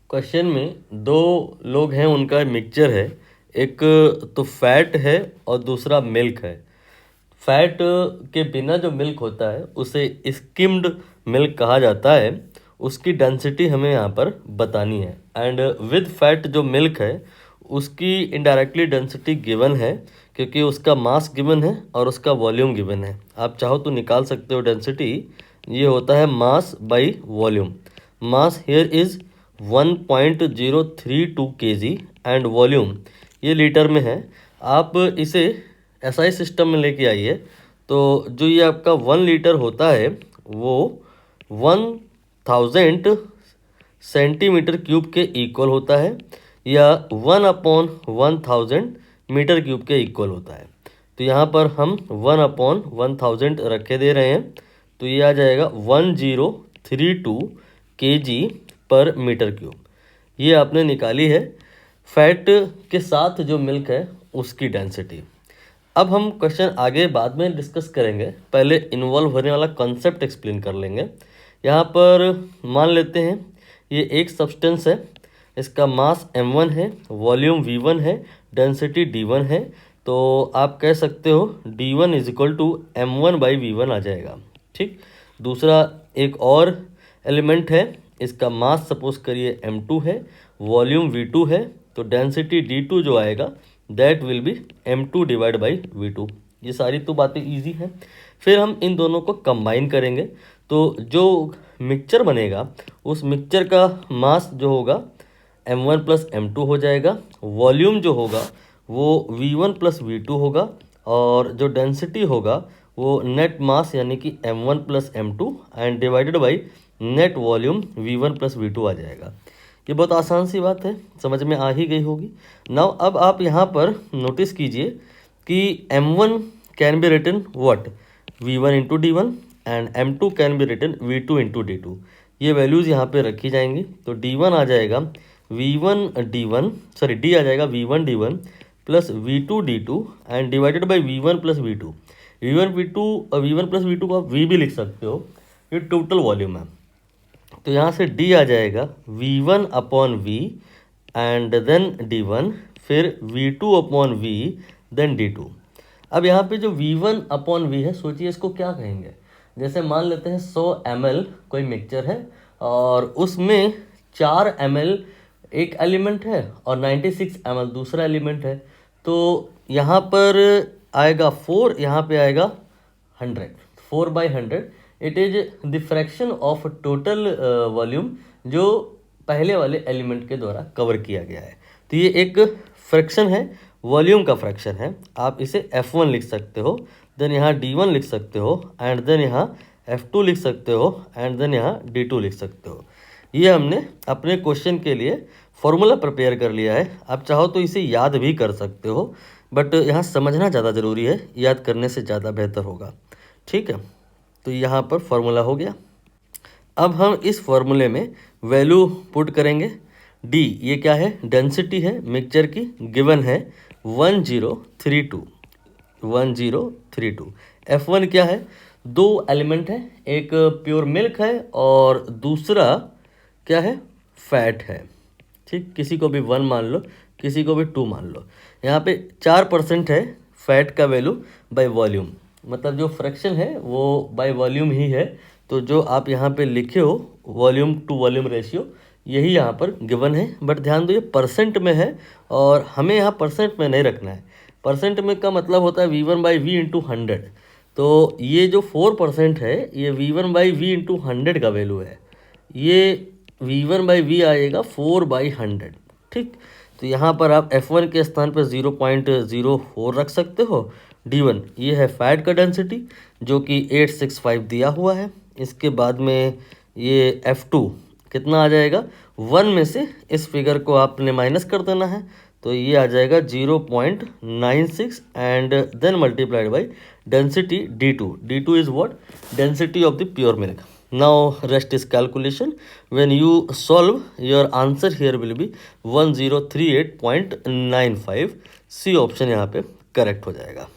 Question में दो लोग हैं, उनका मिक्सचर है, एक तो फैट है और दूसरा मिल्क है। फैट के बिना जो मिल्क होता है उसे स्किम्ड मिल्क कहा जाता है। उसकी डेंसिटी हमें यहाँ पर बतानी है। एंड विद फैट जो मिल्क है उसकी इनडायरेक्टली डेंसिटी गिवन है, क्योंकि उसका मास गिवन है और उसका वॉल्यूम गिवन है। आप चाहो तो निकाल सकते हो डेंसिटी। ये होता है mass by volume. Mass here is 1.032 kg and volume ये लीटर में है। आप इसे एसआई सिस्टम में लेके आइए तो जो ये आपका 1 लीटर होता है वो 1000 सेंटीमीटर क्यूब के इक्वल होता है, या 1/1000 मीटर क्यूब के इक्वल होता है। तो यहाँ पर हम 1/1000 रखे दे रहे हैं, तो ये आ जाएगा 1032 kg पर मीटर क्यूब। ये आपने निकाली है फैट के साथ जो मिल्क है उसकी डेंसिटी। अब हम क्वेश्चन आगे बाद में डिस्कस करेंगे, पहले इन्वॉल्व होने वाला कॉन्सेप्ट एक्सप्लेन कर लेंगे। यहाँ पर मान लेते हैं ये एक सब्सटेंस है, इसका मास m1 है, वॉल्यूम v1 है, डेंसिटी d1 है। तो आप कह सकते हो d1 is equal to m1/v1 आ जाएगा। ठीक। दूसरा एक और एलिमेंट है, इसका मास सपोज करिए m2 है, वॉल्यूम v2 है, तो डेंसिटी d2 जो आएगा that will be m2 divide by v2। ये सारी तो बातें इजी हैं। फिर हम इन दोनों को कंबाइन करेंगे तो जो मिक्सचर बनेगा उस मिक्सचर का मास जो होगा m1 प्लस m2 हो जाएगा, वॉल्यूम जो होगा वो v1 प्लस v2 होगा, और जो डेंसिटी होगा वो नेट मास यानी कि m1 plus m2 and divided by net volume v1 plus v2 आ जाएगा। ये बहुत आसान सी बात है, समझ में आ ही गई होगी। नाउ अब आप यहाँ पर नोटिस कीजिए कि m1 can be written what v1 into d1 and m2 can be written v2 into d2। ये वैल्यूज़ यहाँ पे रखी जाएंगी, तो d1 आ जाएगा v1 d1 सॉरी d आ जाएगा v1 d1 plus v2 d2 and divided by v1 plus v2। v1 plus v2 को आप v भी लिख सकते हो, ये टोटल वॉल्यूम है। तो यहाँ से d आ जाएगा v1 upon v and then d1, फिर v2 upon v then d2। अब यहाँ पे जो v1 अपॉन v है, सोचिए इसको क्या कहेंगे। जैसे मान लेते हैं 100 ml कोई मिक्सचर है और उसमें 4 ml एक एलिमेंट है और 96 ml दूसरा एलिमेंट है। तो यहाँ पर आएगा 4, यहाँ पे आएगा 100, 4/100 it is the fraction of total volume जो पहले वाले एलिमेंट के द्वारा कवर किया गया है। तो ये एक फ्रैक्शन है, वॉल्यूम का फ्रैक्शन है। आप इसे f1 लिख सकते हो, देन यहाँ d1 लिख सकते हो, एंड देन यहाँ f2 लिख सकते हो, एंड देन यहाँ d2 लिख सकते हो। ये हमने अपने क्वेश्चन के लिए फॉर्मूला प्रिपेयर कर लिया है। आप चाहो तो इसे याद भी कर सकते हो, बट यहाँ समझना ज़्यादा ज़रूरी है, याद करने से ज़्यादा बेहतर होगा। ठीक है, तो यहाँ पर फॉर्मूला हो गया। अब हम इस फॉर्मूले में वैल्यू पुट करेंगे। डी ये क्या है, डेंसिटी है मिक्सचर की, गिवन है 1032। F1 क्या है, दो एलिमेंट है, एक प्योर मिल्क है और दूसरा क्या है, फैट है। ठीक, किसी को भी 1 मान लो, किसी को भी 2 मान लो। यहाँ पे 4% है फैट का वैल्यू बाय वॉल्यूम, मतलब जो फ्रैक्शन है वो बाय वॉल्यूम ही है। तो जो आप यहाँ पे लिखे हो वॉल्यूम टू वॉल्यूम रेशियो, यही यहाँ पर गिवन है। बट ध्यान दो ये परसेंट में है और हमें यहाँ परसेंट में नहीं रखना है। परसेंट में का मतलब होता है v1/v इंटू 100। तो ये जो 4% है ये v1/v इंटू 100 का वैल्यू है। ये v1/v आएगा 4/100। ठीक, तो यहाँ पर आप f1 के स्थान पर 0.04 रख सकते हो। d1 ये है फैट का डेंसिटी जो कि 865 दिया हुआ है। इसके बाद में ये f2 कितना आ जाएगा, 1 में से इस फिगर को आपने माइनस कर देना है, तो ये आ जाएगा 0.96 and then multiplied by density d2 is what, density of the pure milk. Now rest is calculation. When you solve, your answer here will be 1038.95। C option यहाँ पे करेक्ट हो जाएगा।